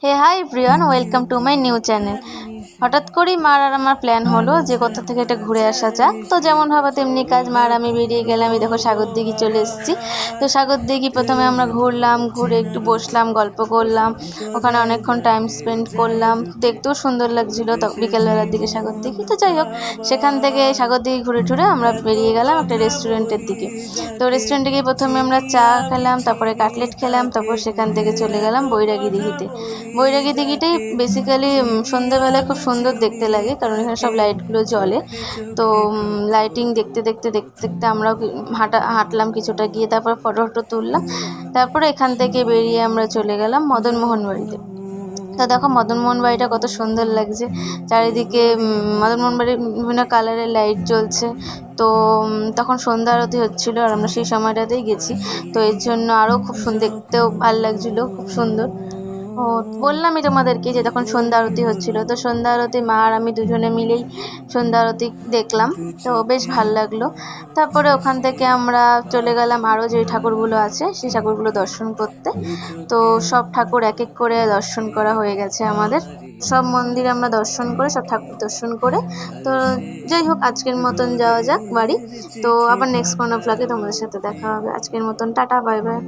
Hey hi everyone, welcome to my new channel. হঠাৎ করেই মার আর আমার প্ল্যান হলো যে কোথা থেকে এটা ঘুরে আসা যাক। তো যেমন ভাবা তেমনি কাজ, মার আমি বেরিয়ে গেলাম। এই দেখো সাগরদিঘি চলে এসেছি। তো সাগরদিঘি প্রথমে আমরা ঘুরলাম, ঘুরে একটু বসলাম, গল্প করলাম, ওখানে অনেকক্ষণ টাইম স্পেন্ড করলাম। দেখতেও সুন্দর লাগছিলো তো বিকেলবেলার দিকে সাগরদিঘি। তো যাই হোক, সেখান থেকে সাগরদিঘি ঘুরে টুরে আমরা বেরিয়ে গেলাম একটা রেস্টুরেন্টের দিকে। তো রেস্টুরেন্টে গিয়ে প্রথমে আমরা চা খেলাম, তারপরে কাটলেট খেলাম, তারপর সেখান থেকে চলে গেলাম বৈরাগী দিঘিতে। বৈরাগী দিঘিটাই বেসিক্যালি সন্ধ্যাবেলায় খুব সুন্দর দেখতে লাগে, কারণ এখানে সব লাইটগুলো জ্বলে। তো লাইটিং দেখতে দেখতে দেখতে দেখতে আমরাও হাঁটলাম কিছুটা, গিয়ে তারপর ফটো ফটো তুললাম। তারপরে এখান থেকে বেরিয়ে আমরা চলে গেলাম মদনমোহন বাড়িতে। তো দেখো মদনমোহন বাড়িটা কত সুন্দর লাগছে, চারিদিকে মদনমোহন বাড়ির বিভিন্ন কালারের লাইট জ্বলছে। তো তখন সন্ধ্যা আরতি হচ্ছিলো, আর আমরা সেই সময়টাতেই গেছি। তো এর জন্য আরও খুব দেখতেও ভালো লাগছিলো, খুব সুন্দর। ও, বললামই তোমাদেরকে যে তখন সন্ধ্যা আরতি হচ্ছিল। তো সন্ধ্যা আরতি মা আর আমি দুজনে মিলেই সন্ধ্যা আরতি দেখলাম, তো বেশ ভালো লাগলো। তারপরে ওখান থেকে আমরা চলে গেলাম আরও যে ঠাকুরগুলো আছে সেই ঠাকুরগুলো দর্শন করতে। তো সব ঠাকুর এক এক করে দর্শন করা হয়ে গেছে আমাদের। সব মন্দির আমরা দর্শন করে, সব ঠাকুর দর্শন করে, তো যাই হোক আজকের মতন যাওয়া যাক বাড়ি। তো আবার নেক্সট কোনো ব্লগে তোমাদের সাথে দেখা হবে। আজকের মতন টাটা, বাই বাই।